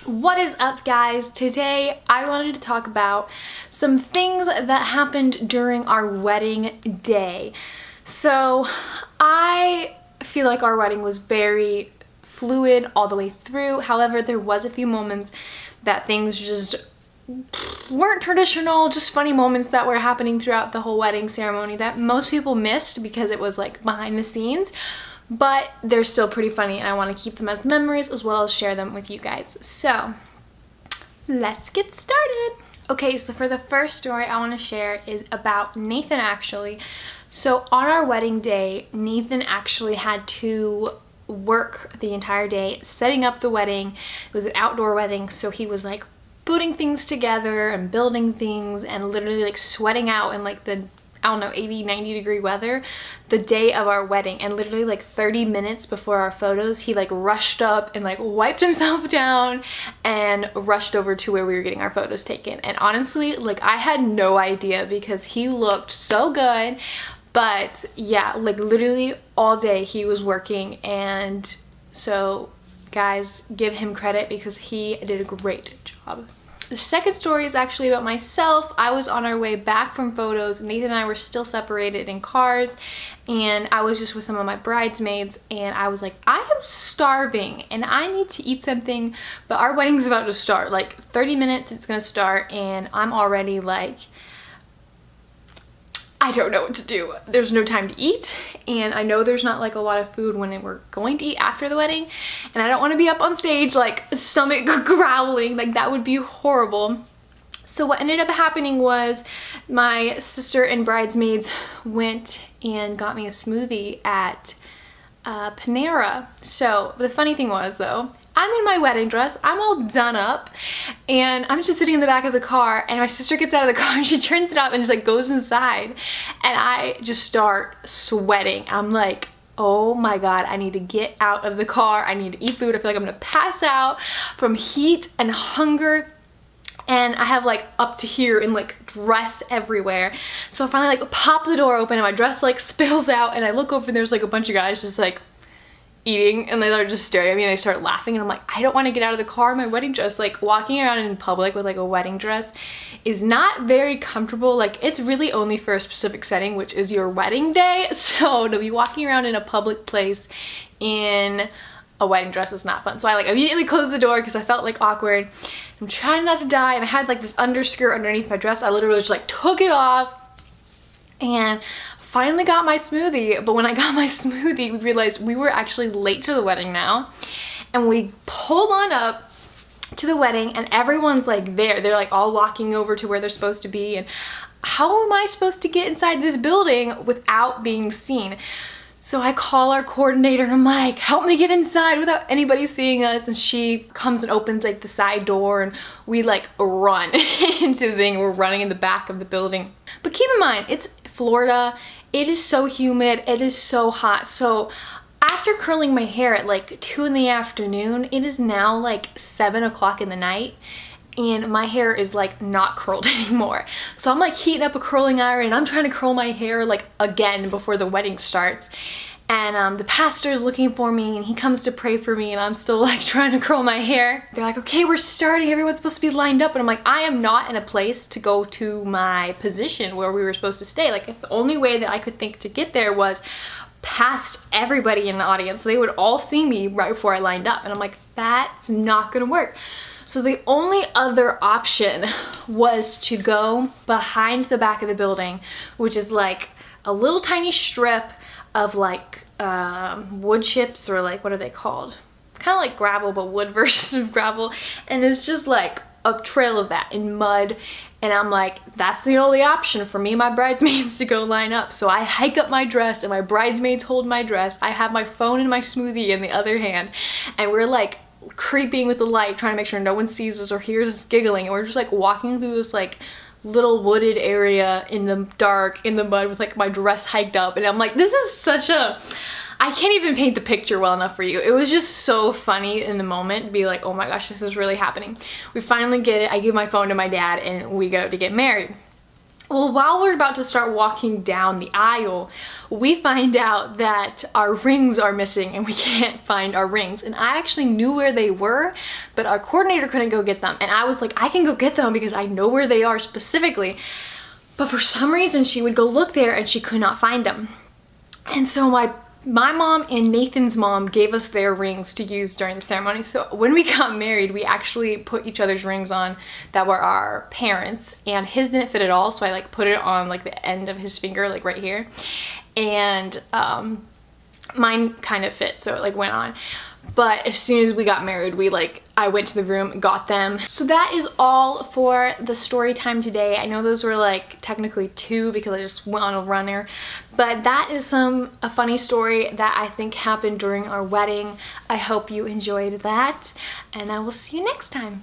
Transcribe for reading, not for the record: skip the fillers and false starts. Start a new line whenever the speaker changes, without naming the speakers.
What is up, guys? Today I wanted to talk about some things that happened during our wedding day. So I feel like our wedding was very fluid all the way through. However, there was a few moments that things just weren't traditional, just funny moments that were happening throughout the whole wedding ceremony that most people missed because it was like behind the scenes. But they're still pretty funny and I want to keep them as memories as well as share them with you guys. So let's get started. Okay, so for the first story I want to share is about Nathan actually. So on our wedding day, Nathan actually had to work the entire day setting up the wedding. It was an outdoor wedding, so he was like putting things together and building things and literally like sweating out in like the 80, 90 degree weather the day of our wedding, and literally like 30 minutes before our photos he like rushed up and like wiped himself down and rushed over to where we were getting our photos taken. And honestly, like I had no idea because he looked so good, but yeah, like literally all day he was working. And so guys, give him credit because he did a great job. The second story is actually about myself. I was on our way back from photos. Nathan and I were still separated in cars, and I was just with some of my bridesmaids, and I was like, I am starving and I need to eat something, but our wedding's about to start. Like 30 minutes it's gonna start and I'm already like, I don't know what to do. There's no time to eat, and I know there's not like a lot of food when we're going to eat after the wedding, and I don't want to be up on stage like stomach growling, like that would be horrible. So what ended up happening was my sister and bridesmaids went and got me a smoothie at Panera. So the funny thing was though, I'm in my wedding dress, I'm all done up, and I'm just sitting in the back of the car, and my sister gets out of the car and she turns it up and just like goes inside, and I just start sweating. I'm like, oh my god, I need to get out of the car, I need to eat food, I feel like I'm gonna pass out from heat and hunger. And I have like up to here in like dress everywhere. So I finally like pop the door open and my dress like spills out, and I look over and there's like a bunch of guys just like eating, and they are just staring at me and they start laughing, and I'm like, I don't want to get out of the car in my wedding dress. Like walking around in public with like a wedding dress is not very comfortable. Like it's really only for a specific setting, which is your wedding day. So to be walking around in a public place in a wedding dress is not fun. So I like immediately closed the door because I felt like awkward. I'm trying not to die, and I had like this underskirt underneath my dress. I literally just like took it off and finally got my smoothie. But when I got my smoothie, we realized we were actually late to the wedding now, and we pulled on up to the wedding and everyone's like there. They're like all walking over to where they're supposed to be, and how am I supposed to get inside this building without being seen? So I call our coordinator and I'm like, help me get inside without anybody seeing us. And she comes and opens like the side door, and we like run into the thing. We're running in the back of the building. But keep in mind, it's Florida. It is so humid. It is so hot. So after curling my hair at like 2 in the afternoon, it is now like 7 o'clock in the night, and my hair is like not curled anymore. So I'm like heating up a curling iron and I'm trying to curl my hair like again before the wedding starts. And the pastor's looking for me and he comes to pray for me, and I'm still like trying to curl my hair. They're like, okay, we're starting, everyone's supposed to be lined up. And I'm like, I am not in a place to go to my position where we were supposed to stay. Like if the only way that I could think to get there was past everybody in the audience, so they would all see me right before I lined up. And I'm like, that's not gonna work. So the only other option was to go behind the back of the building, which is like a little tiny strip of like wood chips, or like, what are they called? Kind of like gravel, but wood version of gravel. And it's just like a trail of that in mud. And I'm like, that's the only option for me and my bridesmaids to go line up. So I hike up my dress and my bridesmaids hold my dress. I have my phone and my smoothie in the other hand, and we're like creeping with the light, trying to make sure no one sees us or hears us giggling, and we're just like walking through this like little wooded area in the dark in the mud with like my dress hiked up. And I'm like, this is such a, I can't even paint the picture well enough for you. It was just so funny in the moment to be like, oh my gosh, this is really happening. We finally get it. I give my phone to my dad and we go to get married. Well, while we're about to start walking down the aisle, we find out that our rings are missing and we can't find our rings. And I actually knew where they were, but our coordinator couldn't go get them. And I was like, I can go get them because I know where they are specifically. But for some reason, she would go look there and she could not find them. And so my mom and Nathan's mom gave us their rings to use during the ceremony. So when we got married, we actually put each other's rings on that were our parents, and his didn't fit at all. So I like put it on like the end of his finger, like right here. And mine kind of fit, so it like went on. But as soon as we got married, I went to the room, got them. So that is all for the story time today. I know those were like technically 2 because I just went on a runner, but that is a funny story that I think happened during our wedding. I hope you enjoyed that, and I will see you next time.